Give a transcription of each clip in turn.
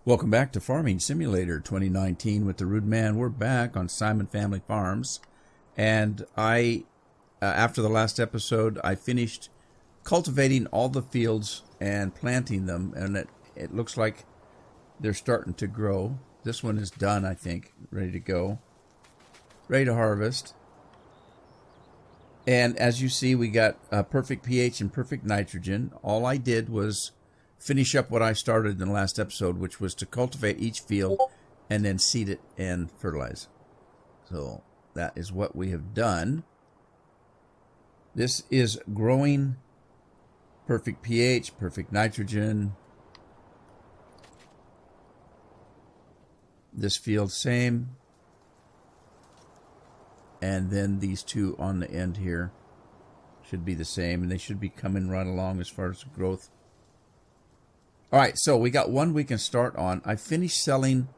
Welcome back to Farming Simulator 2019 with the Rude Man. We're back on Simon Family Farms, and after the last episode, I finished cultivating all the fields and planting them, and it looks like they're starting to grow. This one is done, I think, ready to go, ready to harvest. And as you see, we got perfect pH and perfect nitrogen. All I did was finish up what I started in the last episode, which was to cultivate each field and then seed it and fertilize. So that is what we have done. This is growing, perfect pH, perfect nitrogen. This field, same. And then these two on the end here should be the same, and they should be coming right along as far as growth. All right, so we got one we can start on. I finished selling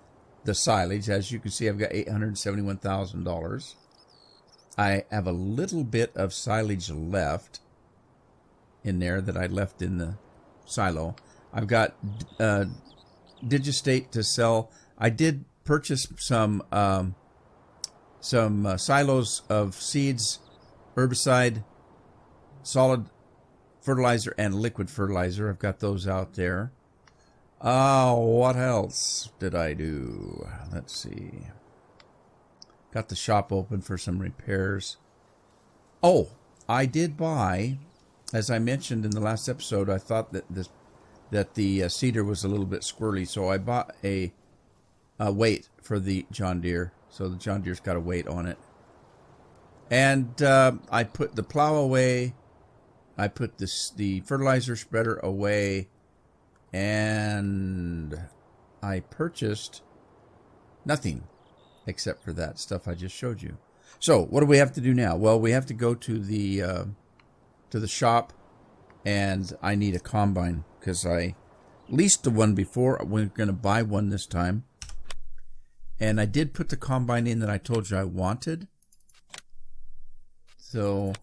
the silage. As you can see, I've got $871,000. I have a little bit of silage left in there that I left in the silo. I've got Digistate to sell. I did purchase some silos of seeds, herbicide, solid fertilizer, and liquid fertilizer. I've got those out there. What else did I do? Let's see. Got the shop open for some repairs. Oh, I did buy, as I mentioned in the last episode, I thought that the seeder was a little bit squirrely, so I bought a weight for the John Deere. So the John Deere's got a weight on it. And I put the plow away. I put the fertilizer spreader away. And I purchased nothing except for that stuff I just showed you. So what do we have to do now? Well, we have to go to the shop, and I need a combine because I leased the one before. We're going to buy one this time. And I did put the combine in that I told you I wanted. So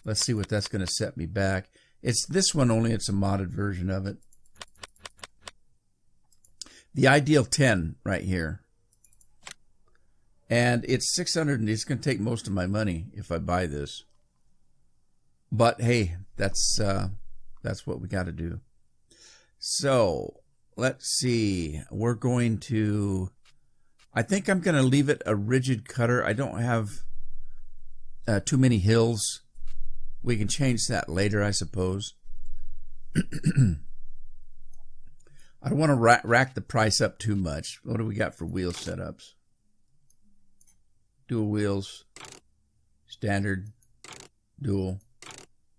let's see what that's going to set me back. It's this one, only it's a modded version of it. The Ideal 10 right here. And it's 600, and it's going to take most of my money if I buy this. But hey, that's what we got to do. So let's see. We're going to, I think I'm going to leave it a rigid cutter. I don't have too many hills. We can change that later, I suppose. I don't want to rack the price up too much. What do we got for wheel setups? Dual wheels, standard, dual,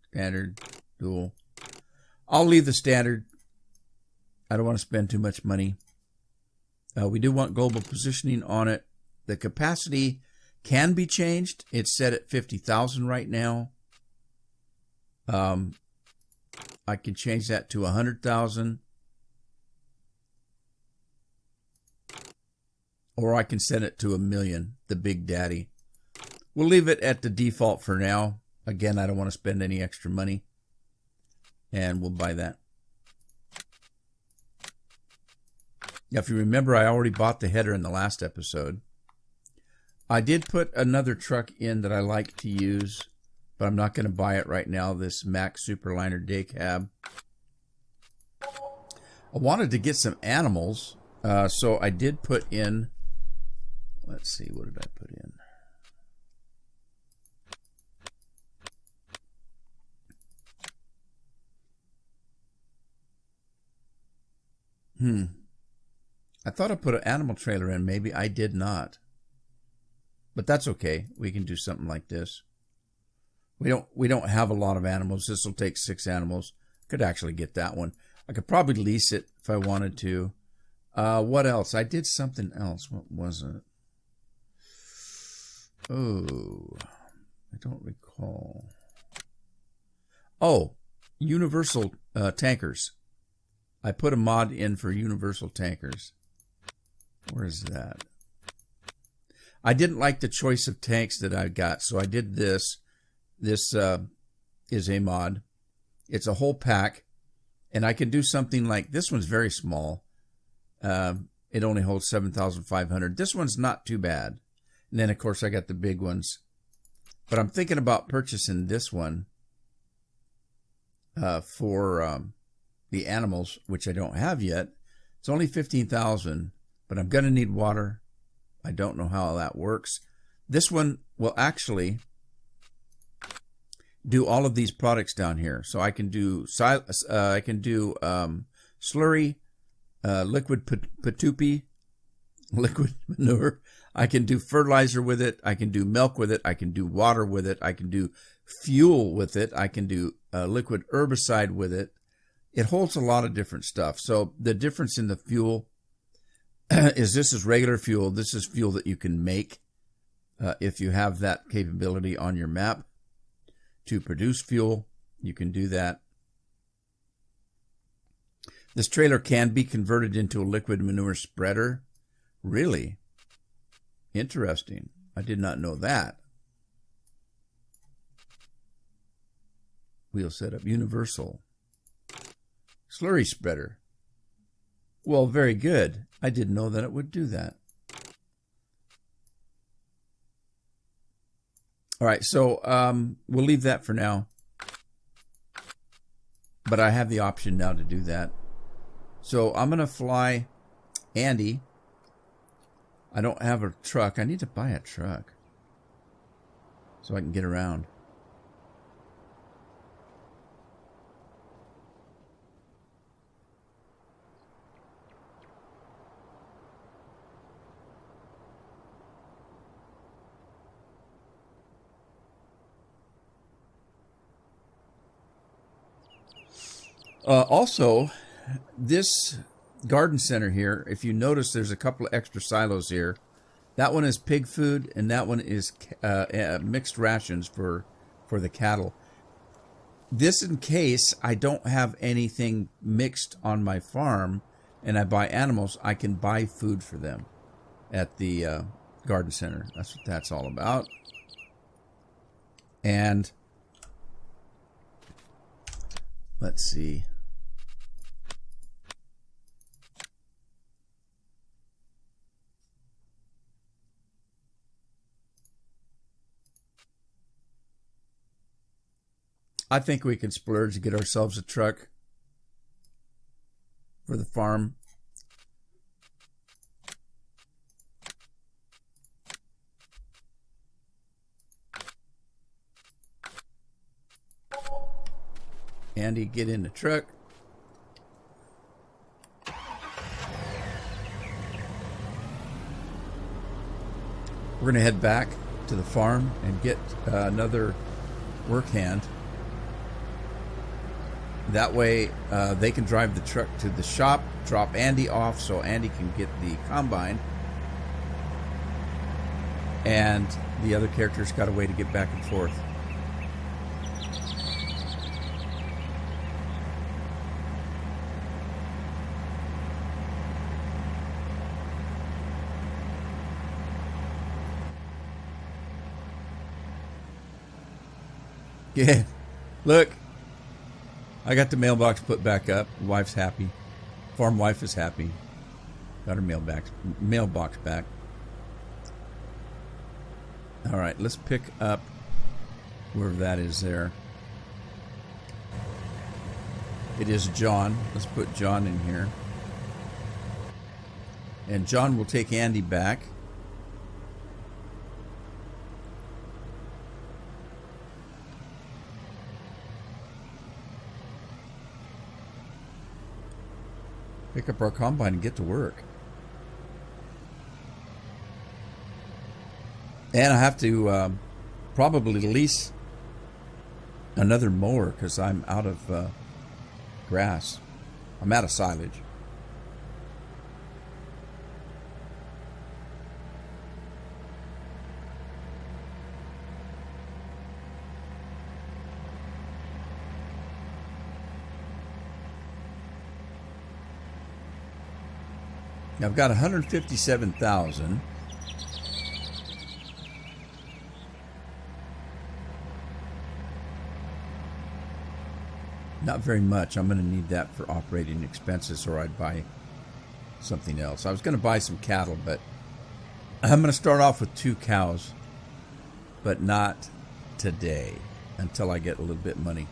standard, dual. I'll leave the standard. I don't want to spend too much money. We do want global positioning on it. The capacity can be changed. It's set at 50,000 right now. I can change that to 100,000. Or I can set it to 1 million, the Big Daddy. We'll leave it at the default for now. Again, I don't want to spend any extra money. And we'll buy that. Now, if you remember, I already bought the header in the last episode. I did put another truck in that I like to use, but I'm not going to buy it right now, this Mack Superliner Day Cab. I wanted to get some animals, so I did put in, let's see, what did I put in? I thought I put an animal trailer in. Maybe I did not. But that's okay. We can do something like this. We don't have a lot of animals. This will take 6 animals. Could actually get that one. I could probably lease it if I wanted to. What else? I did something else. What was it? Oh, I don't recall. Oh, universal tankers. I put a mod in for universal tankers. Where is that? I didn't like the choice of tanks that I got, so I did this. This is a mod. It's a whole pack, and I can do something like, this one's very small. It only holds 7,500. This one's not too bad. And then, of course, I got the big ones. But I'm thinking about purchasing this one for the animals, which I don't have yet. It's only 15,000, but I'm going to need water. I don't know how that works. This one will actually do all of these products down here. So I can do slurry, liquid patupi, liquid manure. I can do fertilizer with it. I can do milk with it. I can do water with it. I can do fuel with it. I can do liquid herbicide with it. It holds a lot of different stuff. So the difference in the fuel is this is regular fuel. This is fuel that you can make if you have that capability on your map to produce fuel. You can do that. This trailer can be converted into a liquid manure spreader. Really? Interesting. I did not know that. Wheel setup. Universal. Slurry spreader. Well, very good. I didn't know that it would do that. All right, so we'll leave that for now. But I have the option now to do that. So I'm going to fly Andy. I don't have a truck. I need to buy a truck so I can get around. Also, this garden center here, if you notice, there's a couple of extra silos here. That one is pig food, and that one is mixed rations for the cattle. This in case I don't have anything mixed on my farm and I buy animals, I can buy food for them at the garden center. That's what that's all about. And let's see. I think we can splurge to get ourselves a truck for the farm. Andy, get in the truck. We're going to head back to the farm and get another work hand. That way they can drive the truck to the shop, drop Andy off so Andy can get the combine. And the other character's got a way to get back and forth. Yeah, look. I got the mailbox put back up. Wife's happy. Farm wife is happy. Got her mailbox back. All right, let's pick up wherever that is there. It is John. Let's put John in here. And John will take Andy back. Pick up our combine and get to work. And I have to probably lease another mower because I'm out of grass. I'm out of silage. Now I've got 157,000. Not very much. I'm going to need that for operating expenses, or I'd buy something else. I was going to buy some cattle, but I'm going to start off with 2 cows, but not today until I get a little bit of money.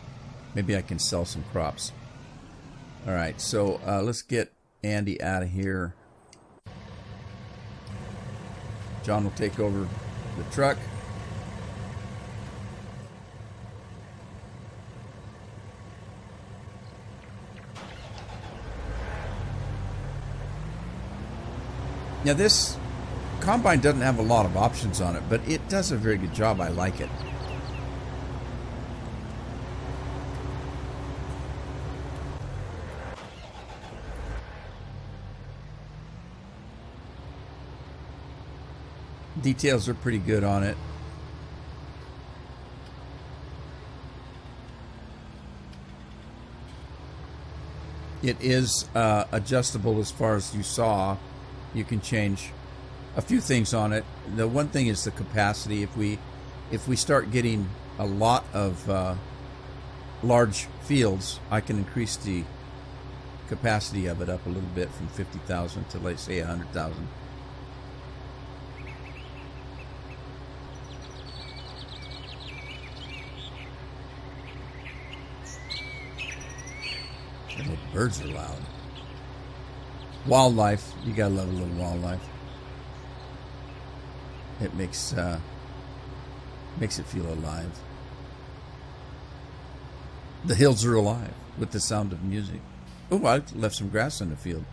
Maybe I can sell some crops. All right, so let's get Andy out of here. John will take over the truck. Now this combine doesn't have a lot of options on it, but it does a very good job. I like it. Details are pretty good on it. It is adjustable as far as you saw. You can change a few things on it. The one thing is the capacity. If we start getting a lot of large fields, I can increase the capacity of it up a little bit from 50,000 to, let's say, 100,000. The birds are loud. Wildlife, you gotta love a little wildlife. It makes it feel alive. The hills are alive with the sound of music. Oh, I left some grass in the field.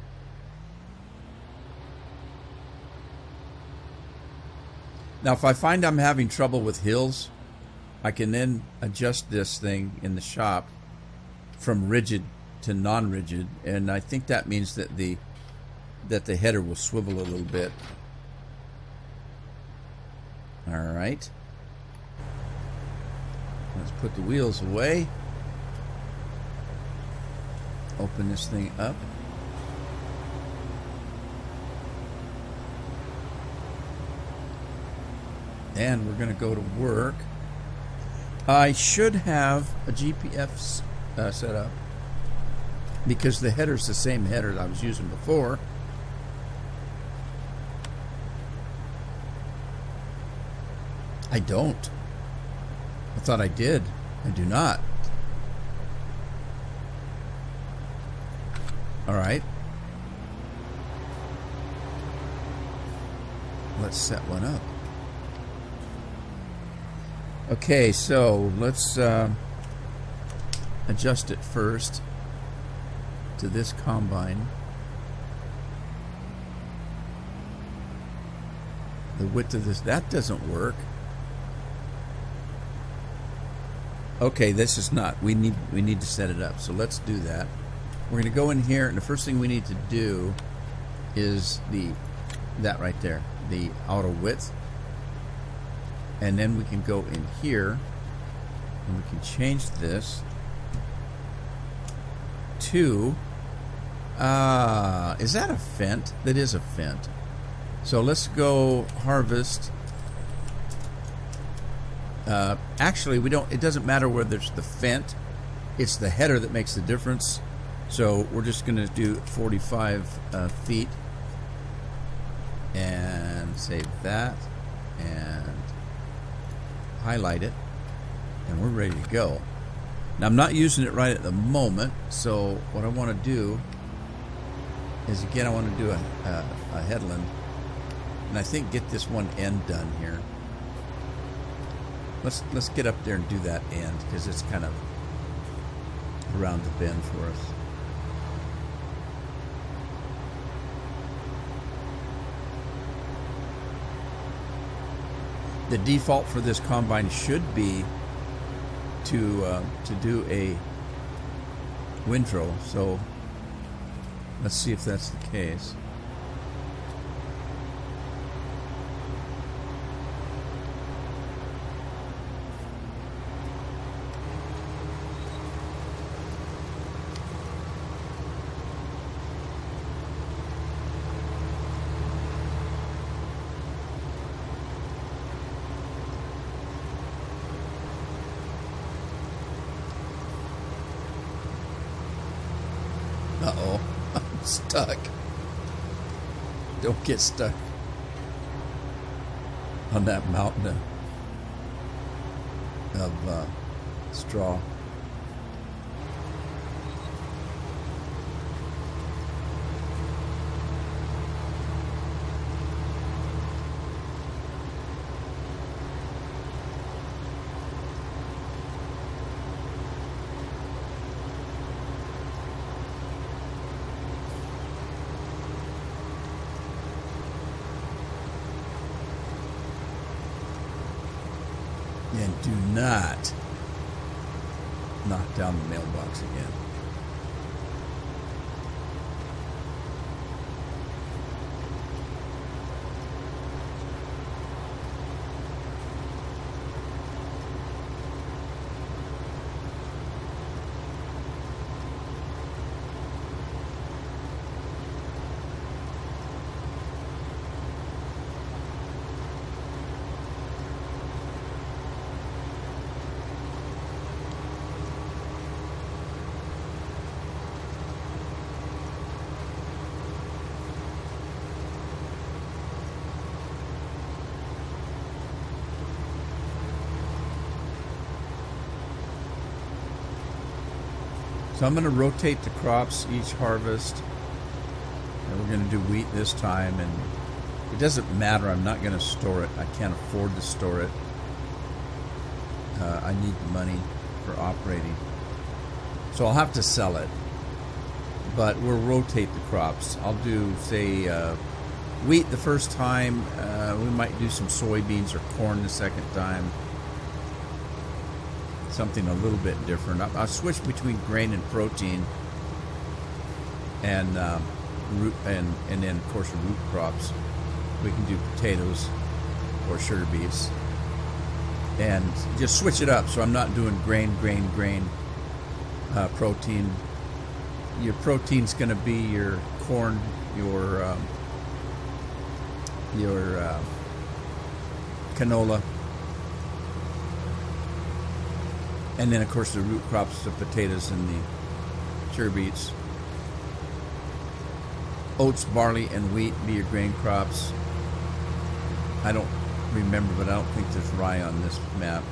Now, if I find I'm having trouble with hills, I can then adjust this thing in the shop from rigid to non-rigid, and I think that means that the header will swivel a little bit. All right. Let's put the wheels away. Open this thing up. And we're going to go to work. I should have a GPS set up because the header's the same header that I was using before. I don't. I thought I did. I do not. All right. Let's set one up. Okay, so let's adjust it first to this combine. The width of this, that doesn't work. Okay, this is not. We need to set it up. So let's do that. We're going to go in here, and the first thing we need to do is that right there, the auto width. And then we can go in here and we can change this to is that a Fendt? That is a Fendt. So let's go harvest. Actually, we don't. It doesn't matter whether it's the Fendt. It's the header that makes the difference. So we're just going to do 45 feet and save that and highlight it, and we're ready to go. Now I'm not using it right at the moment, so what I want to do is, again, I want to do a headland, and I think get this one end done here. Let's get up there and do that end, because it's kind of around the bend for us. The default for this combine should be to do a windrow, so let's see if that's the case. Uh-oh, I'm stuck. don't get stuck on that mountain of straw. And do not knock down the mailbox again. So I'm going to rotate the crops each harvest. And we're going to do wheat this time. And it doesn't matter. I'm not going to store it. I can't afford to store it. I need the money for operating. So I'll have to sell it. But we'll rotate the crops. I'll do, say, wheat the first time. We might do some soybeans or corn the second time. Something a little bit different. I'll switch between grain and protein, and root, and then of course root crops. We can do potatoes or sugar beets, and just switch it up. So I'm not doing grain, protein. Your protein's going to be your corn, your canola. And then, of course, the root crops, the potatoes and the sugar beets. Oats, barley, and wheat be your grain crops. I don't remember, but I don't think there's rye on this map.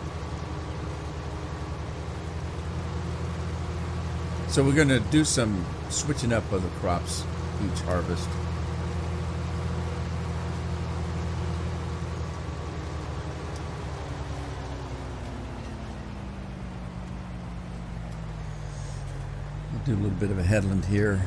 So we're going to do some switching up of the crops each harvest. Do a little bit of a headland here.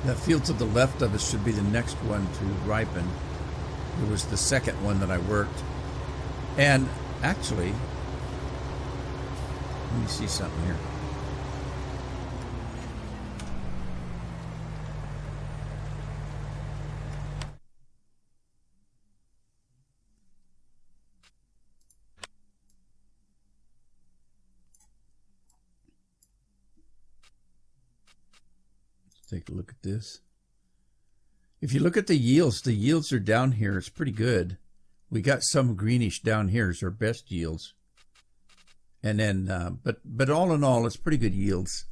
The field to the left of us should be the next one to ripen. It was the second one that I worked. And actually, let me see something here. Take a look at this. If you look at the yields are down here. It's pretty good. We got some greenish down here as our best yields. And then, but all in all, it's pretty good yields.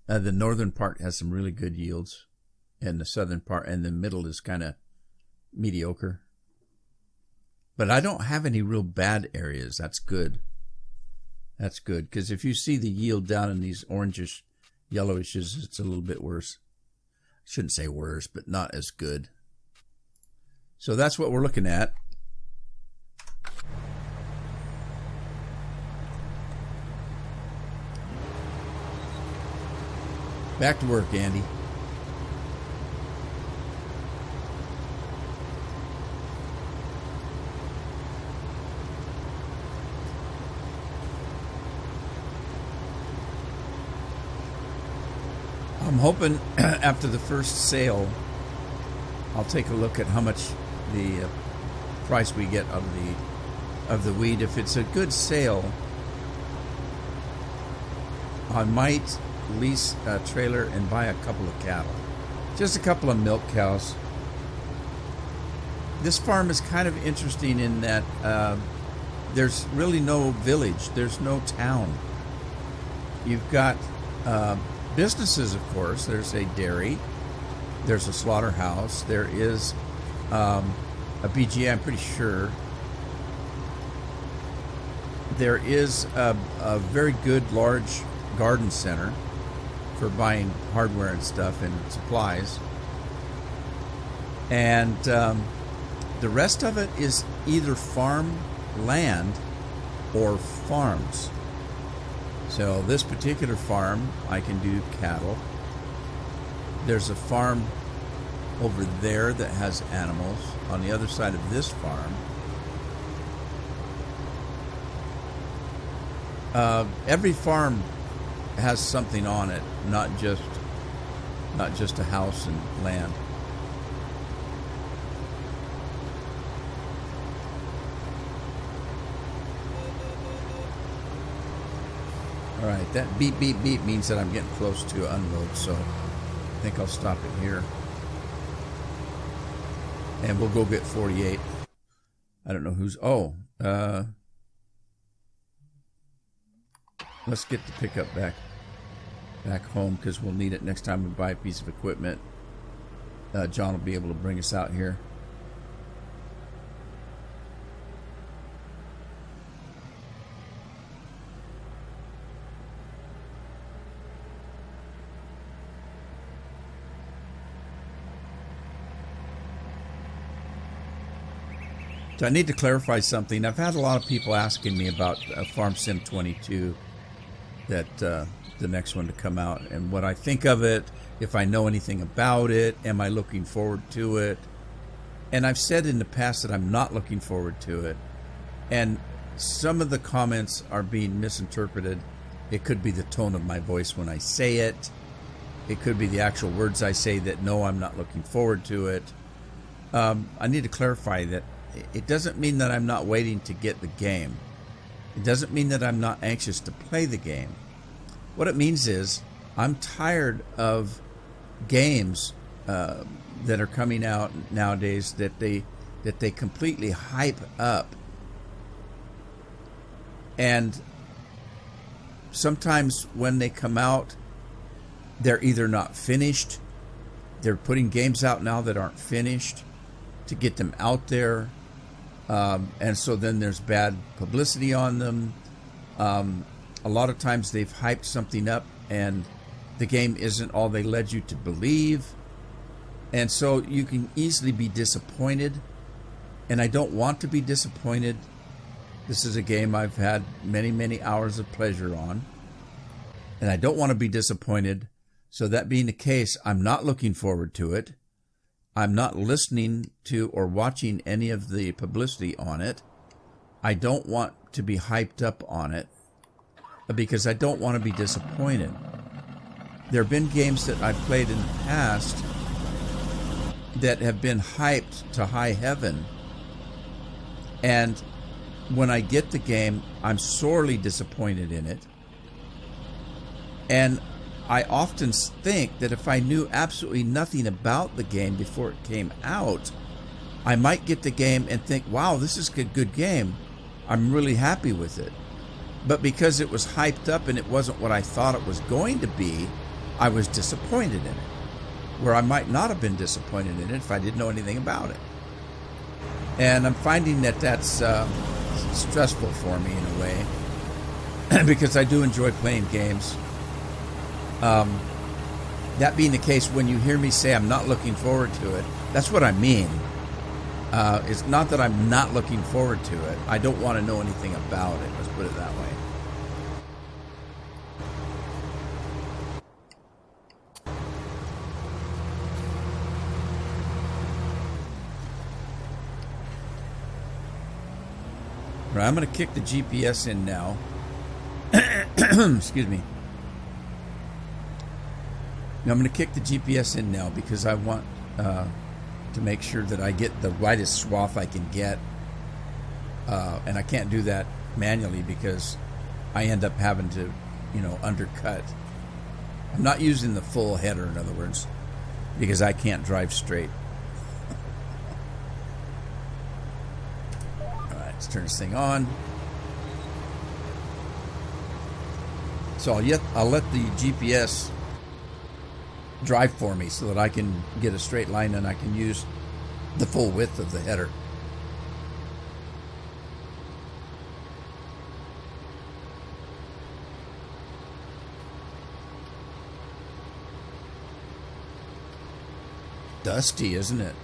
The northern part has some really good yields. And the southern part and the middle is kind of mediocre. But I don't have any real bad areas. That's good. That's good. Because if you see the yield down in these orangish, yellowishes, it's a little bit worse. I shouldn't say worse, but not as good. So that's what we're looking at. Back to work, Andy. I'm hoping after the first sale, I'll take a look at how much the price we get of the wheat. If it's a good sale, I might lease a trailer and buy a couple of cattle, just a couple of milk cows. This farm is kind of interesting in that there's really no village, there's no town. You've got businesses, of course. There's a dairy, there's a slaughterhouse, there is a BGA, I'm pretty sure. There is a very good large garden center for buying hardware and stuff and supplies. And the rest of it is either farm land or farms. So this particular farm, I can do cattle. There's a farm over there that has animals on the other side of this farm. Every farm has something on it, not just a house and land. All right, that beep, beep, beep means that I'm getting close to unload, so I think I'll stop it here. And we'll go get 48. I don't know who's... Oh, let's get the pickup back home, because we'll need it next time we buy a piece of equipment. John will be able to bring us out here. So I need to clarify something. I've had a lot of people asking me about Farm Sim 22, that the next one to come out, and what I think of it, if I know anything about it, am I looking forward to it? And I've said in the past that I'm not looking forward to it, and some of the comments are being misinterpreted. It could be the tone of my voice when I say it. It could be the actual words I say that no, I'm not looking forward to it. I need to clarify that it doesn't mean that I'm not waiting to get the game. It doesn't mean that I'm not anxious to play the game. What it means is I'm tired of games that are coming out nowadays that they completely hype up. And sometimes when they come out, they're either not finished. They're putting games out now that aren't finished to get them out there. And so then there's bad publicity on them. A lot of times they've hyped something up and the game isn't all they led you to believe. And so you can easily be disappointed. And I don't want to be disappointed. This is a game I've had many, many hours of pleasure on. And I don't want to be disappointed. So that being the case, I'm not looking forward to it. I'm not listening to or watching any of the publicity on it. I don't want to be hyped up on it because I don't want to be disappointed. There have been games that I've played in the past that have been hyped to high heaven, and when I get the game, I'm sorely disappointed in it. And I often think that if I knew absolutely nothing about the game before it came out, I might get the game and think, wow, this is a good game. I'm really happy with it. But because it was hyped up and it wasn't what I thought it was going to be, I was disappointed in it. Where I might not have been disappointed in it if I didn't know anything about it. And I'm finding that that's stressful for me in a way, because I do enjoy playing games. That being the case, when you hear me say I'm not looking forward to it, that's what I mean. It's not that I'm not looking forward to it. I don't want to know anything about it. Let's put it that way. Right, I'm going to kick the GPS in now. Excuse me. Now I'm going to kick the GPS in now because I want to make sure that I get the widest swath I can get. And I can't do that manually because I end up having to, undercut. I'm not using the full header, in other words, because I can't drive straight. All right, let's turn this thing on. So I'll let the GPS drive for me so that I can get a straight line and I can use the full width of the header. Dusty, isn't it?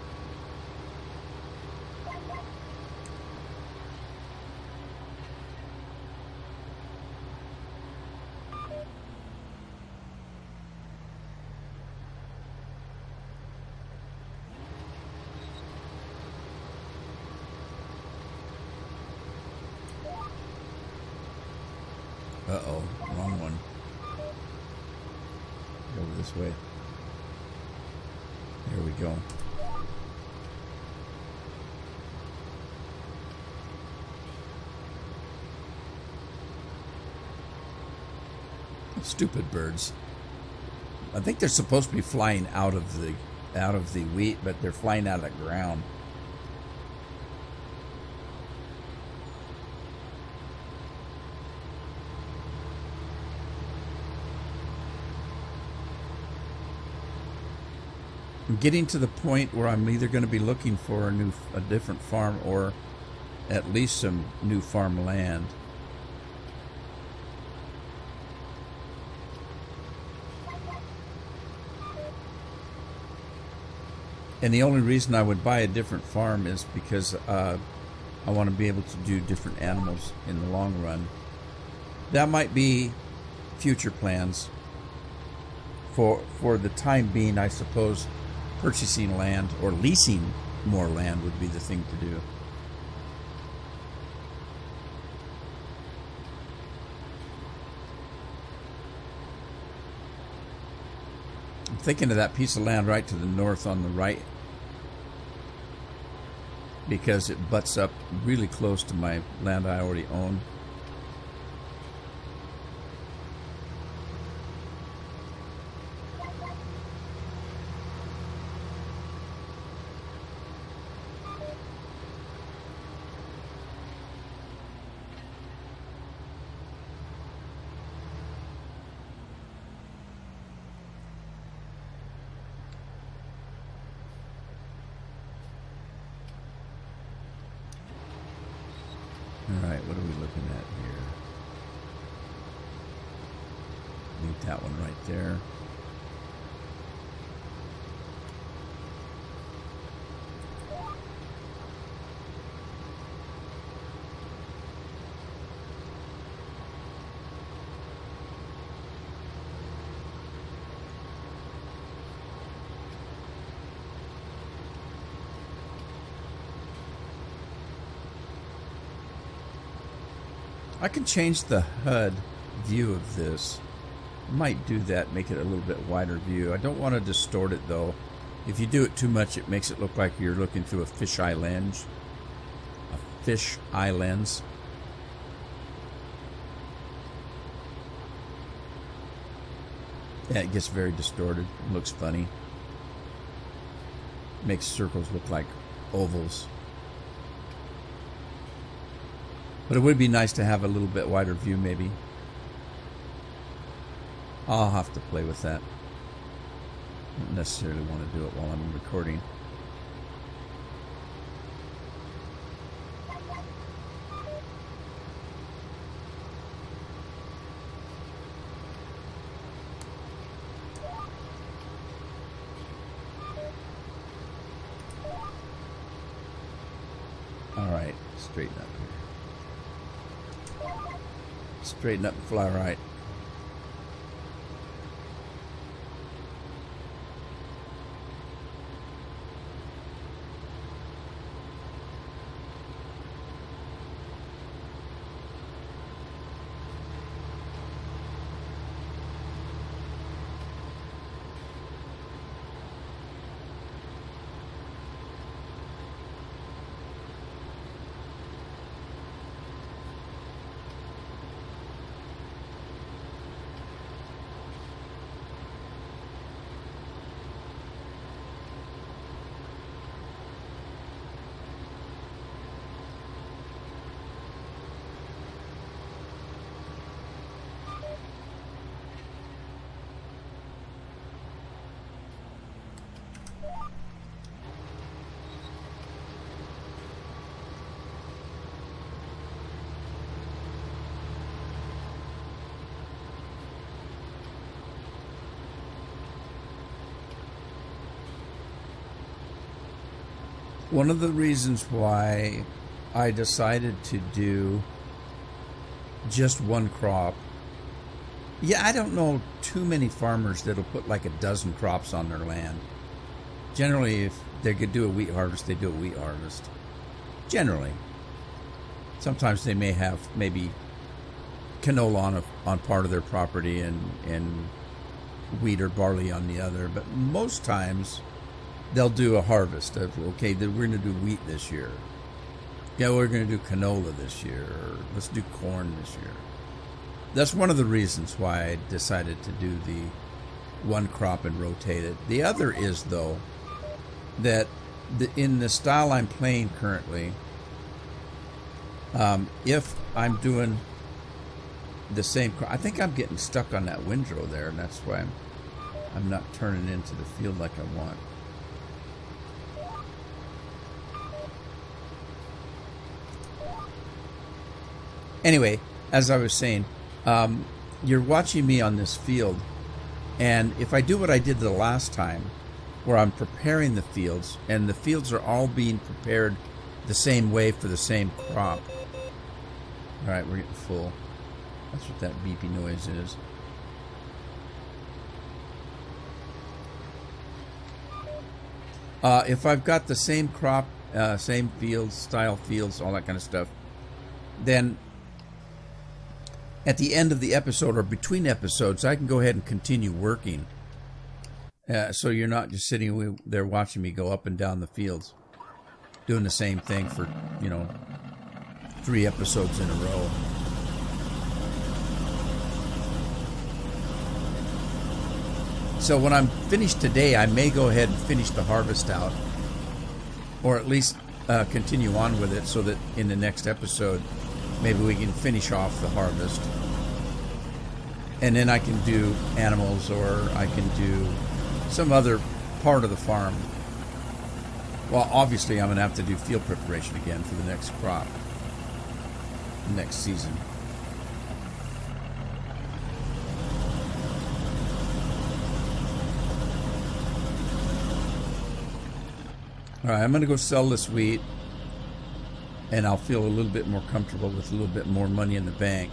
Uh-oh, wrong one. Go over this way. There we go. Stupid birds. I think they're supposed to be flying out of the wheat, but they're flying out of the ground. I'm getting to the point where I'm either going to be looking for a different farm or at least some new farmland. And the only reason I would buy a different farm is because I want to be able to do different animals in the long run. That might be future plans. For the time being, I suppose purchasing land or leasing more land would be the thing to do. I'm thinking of that piece of land right to the north on the right because it butts up really close to my land I already own. Alright, what are we looking at here? Leave that one right there. I can change the HUD view of this. I might do that, make it a little bit wider view. I don't want to distort it though. If you do it too much, it makes it look like you're looking through a fisheye lens. A fish-eye lens. Yeah, it gets very distorted. It looks funny. Makes circles look like ovals. But it would be nice to have a little bit wider view, maybe. I'll have to play with that. Don't necessarily want to do it while I'm recording. All right, straighten up here. Straighten up and fly right. One of the reasons why I decided to do just one crop. Yeah, I don't know too many farmers that'll put like a dozen crops on their land. Generally, if they could do a wheat harvest, they do a wheat harvest. Generally. Sometimes they may have maybe canola on part of their property and wheat or barley on the other. But most times they'll do a harvest of, okay, we're going to do wheat this year. Yeah, we're going to do canola this year. Or let's do corn this year. That's one of the reasons why I decided to do the one crop and rotate it. The other is, though, that in the style I'm playing currently, if I'm doing the same crop, I think I'm getting stuck on that windrow there, and that's why I'm not turning into the field like I want. Anyway, as I was saying, you're watching me on this field, and if I do what I did the last time, where I'm preparing the fields, and the fields are all being prepared the same way for the same crop. All right, we're getting full. That's what that beepy noise is. If I've got the same crop, same fields, style fields, all that kind of stuff, then at the end of the episode or between episodes, I can go ahead and continue working. So you're not just sitting there watching me go up and down the fields, doing the same thing for, 3 episodes in a row. So when I'm finished today, I may go ahead and finish the harvest out, or at least continue on with it so that in the next episode, maybe we can finish off the harvest. And then I can do animals, or I can do some other part of the farm. Well, obviously I'm going to have to do field preparation again for the next crop, next season. All right, I'm going to go sell this wheat, and I'll feel a little bit more comfortable with a little bit more money in the bank.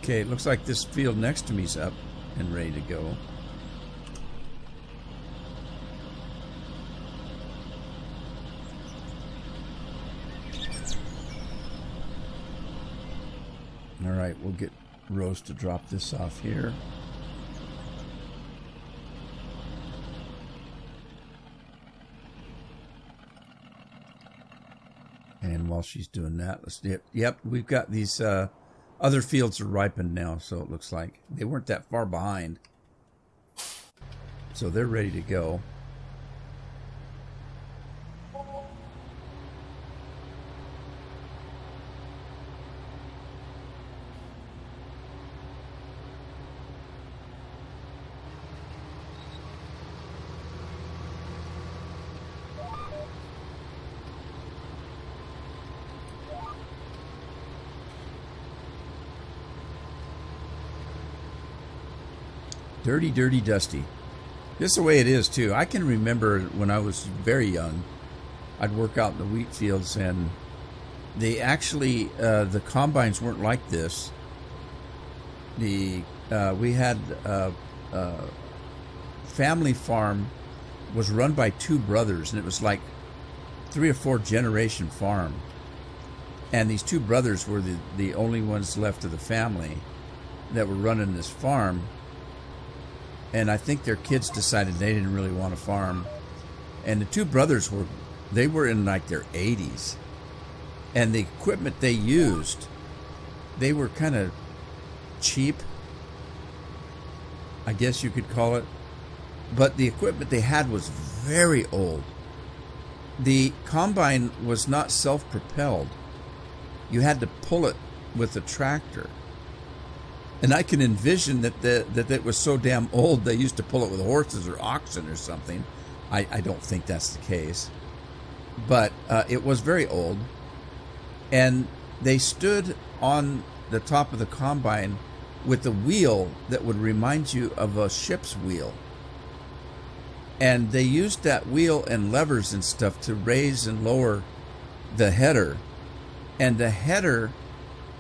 Okay, it looks like this field next to me's up and ready to go. All right, we'll get Rose to drop this off here. And while she's doing that, yep, we've got these other fields are ripened now, so it looks like they weren't that far behind. So they're ready to go. Dirty, dirty, dusty. This is the way it is, too. I can remember when I was very young, I'd work out in the wheat fields, and they actually, the combines weren't like this. We had a family farm, was run by 2 brothers, and it was like 3 or 4 generation farm. And these 2 brothers were the only ones left of the family that were running this farm. And I think their kids decided they didn't really want to farm. And the 2 brothers were in like their 80s. And the equipment they used, they were kind of cheap, I guess you could call it. But the equipment they had was very old. The combine was not self-propelled. you had to pull it with a tractor. And I can envision that it was so damn old they used to pull it with horses or oxen or something. I don't think that's the case. But it was very old. And they stood on the top of the combine with a wheel that would remind you of a ship's wheel. And they used that wheel and levers and stuff to raise and lower the header. And the header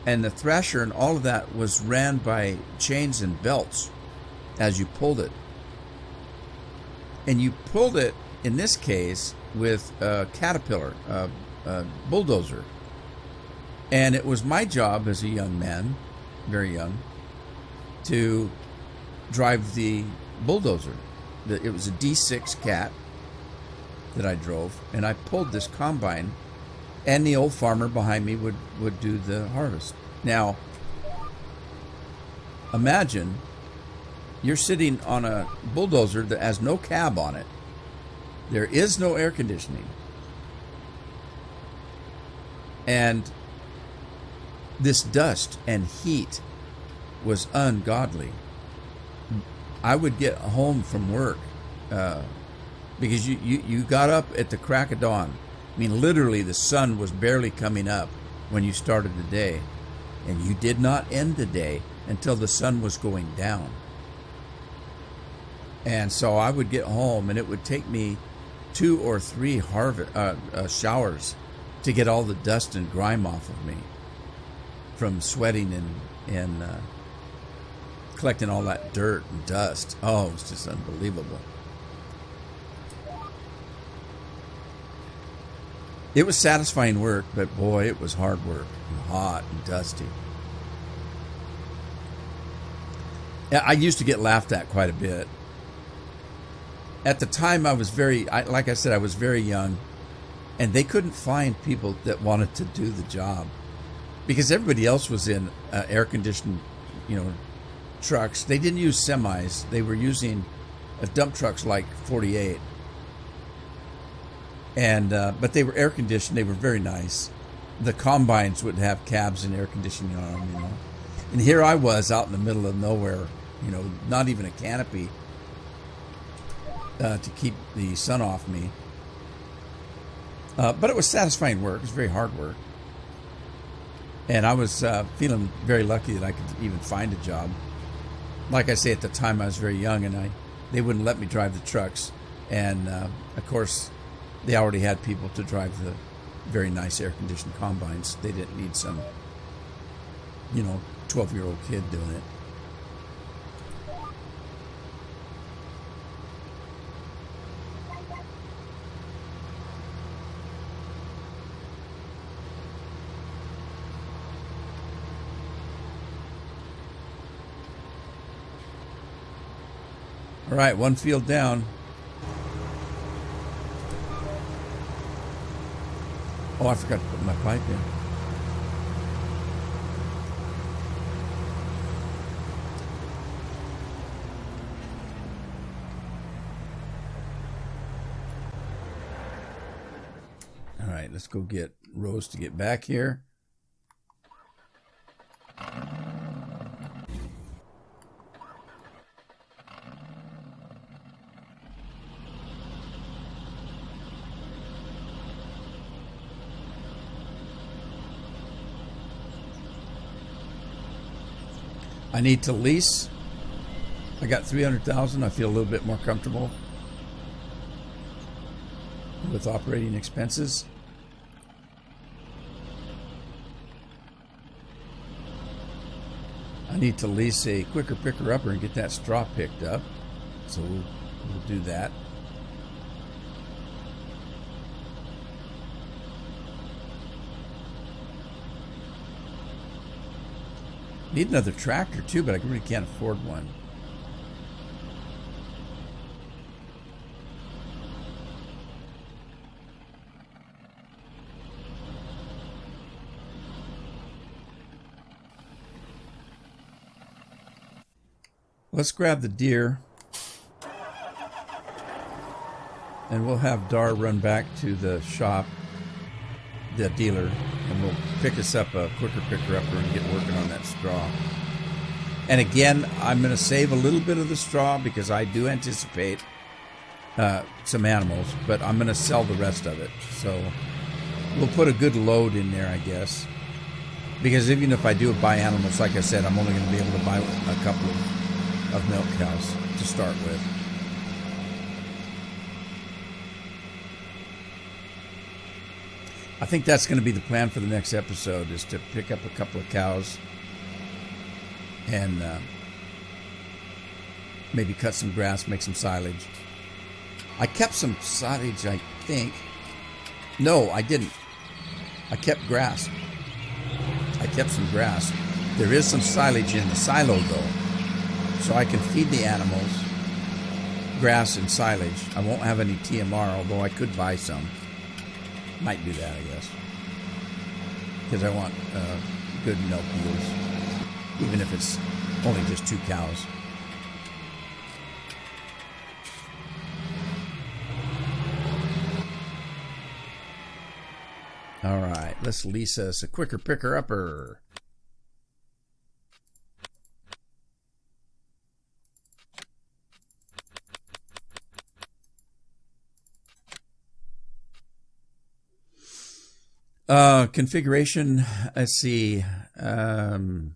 and the thresher and all of that was ran by chains and belts as you pulled it. And you pulled it, in this case, with a caterpillar, a bulldozer. And it was my job as a young man, very young, to drive the bulldozer. It was a D6 Cat that I drove, and I pulled this combine, and the old farmer behind me would do the harvest. Now, imagine you're sitting on a bulldozer that has no cab on it. There is no air conditioning. And this dust and heat was ungodly. I would get home from work because you got up at the crack of dawn. I mean, literally the sun was barely coming up when you started the day. And you did not end the day until the sun was going down. And so I would get home, and it would take me 2 or 3 showers to get all the dust and grime off of me from sweating and collecting all that dirt and dust. Oh, it was just unbelievable. It was satisfying work, but boy, it was hard work, and hot and dusty. I used to get laughed at quite a bit. At the time, I was like I said, I was very young, and they couldn't find people that wanted to do the job because everybody else was in air-conditioned, trucks. They didn't use semis. They were using dump trucks like 48. And but they were air conditioned. They were very nice. The combines would have cabs and air conditioning on them, And here I was out in the middle of nowhere, not even a canopy to keep the sun off me. But it was satisfying work. It was very hard work. And I was feeling very lucky that I could even find a job. Like I say, at the time I was very young, and they wouldn't let me drive the trucks. And of course, they already had people to drive the very nice air-conditioned combines. They didn't need some, 12-year-old kid doing it. All right, one field down. Oh, I forgot to put my pipe in. All right, let's go get Rose to get back here. I need to lease. I got $300,000. I feel a little bit more comfortable with operating expenses. I need to lease a quicker picker-upper and get that straw picked up. So we'll do that. Need another tractor too, but I really can't afford one. Let's grab the deer, and we'll have Dar run back to the shop, the dealer, And we'll pick us up a quicker picker-upper and get working on that straw. And again, I'm going to save a little bit of the straw because I do anticipate some animals, but I'm going to sell the rest of it. So we'll put a good load in there, I guess. Because even if I do buy animals, like I said, I'm only going to be able to buy a couple of milk cows to start with. I think that's going to be the plan for the next episode, is to pick up a couple of cows and maybe cut some grass, make some silage. I kept some silage, I think. No, I didn't. I kept grass. I kept some grass. There is some silage in the silo, though, so I can feed the animals grass and silage. I won't have any TMR, although I could buy some. Might do that, I guess, because I want good milk yields, even if it's only just 2 cows. All right, let's lease us a quicker picker-upper. Configuration, let's see. Do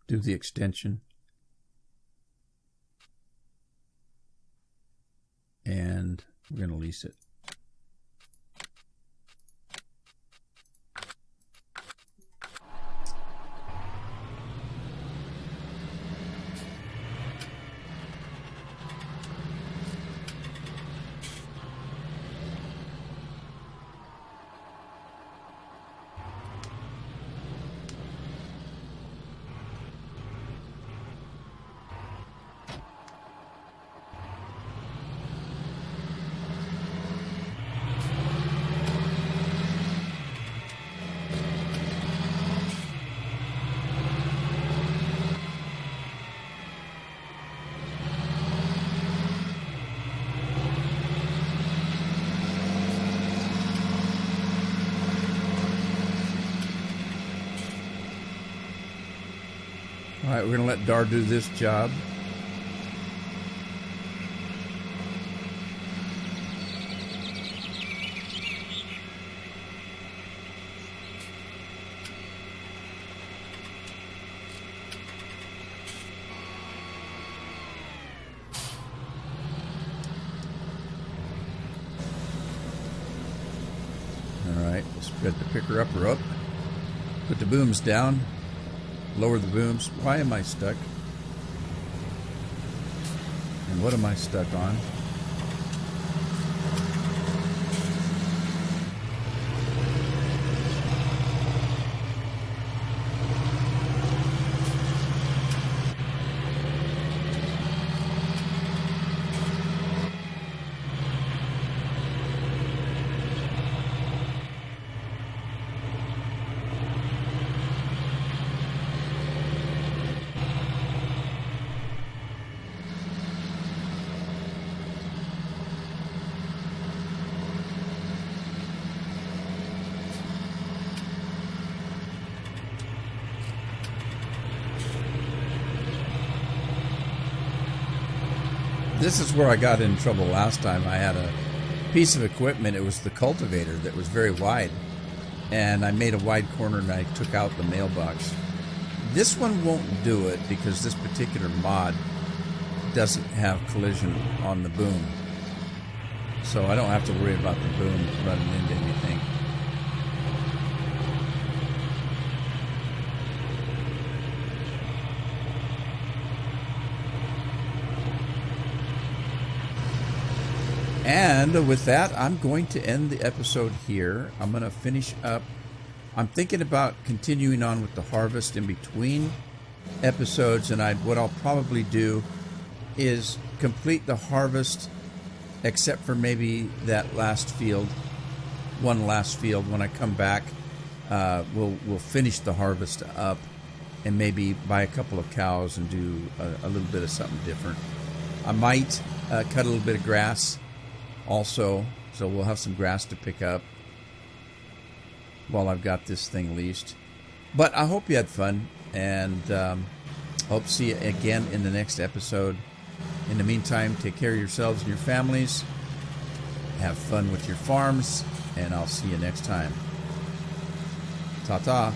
the extension. And we're going to lease it. All right, we're going to let Dar do this job. All right, we'll spread the picker-upper up. Put the booms down. Lower the booms. Why am I stuck? And what am I stuck on? This is where I got in trouble last time. I had a piece of equipment. It was the cultivator that was very wide. And I made a wide corner and I took out the mailbox. This one won't do it because this particular mod doesn't have collision on the boom. So I don't have to worry about the boom running into anything. And with that, I'm going to end the episode here. I'm going to finish up. I'm thinking about continuing on with the harvest in between episodes, and what I'll probably do is complete the harvest, except for maybe that last field, one last field. When I come back, we'll finish the harvest up, and maybe buy a couple of cows and do a little bit of something different. I might cut a little bit of grass also, so we'll have some grass to pick up. while I've got this thing leased. But I hope you had fun, and hope to see you again in the next episode. In the meantime, take care of yourselves and your families. Have fun with your farms, and I'll see you next time. Ta-ta.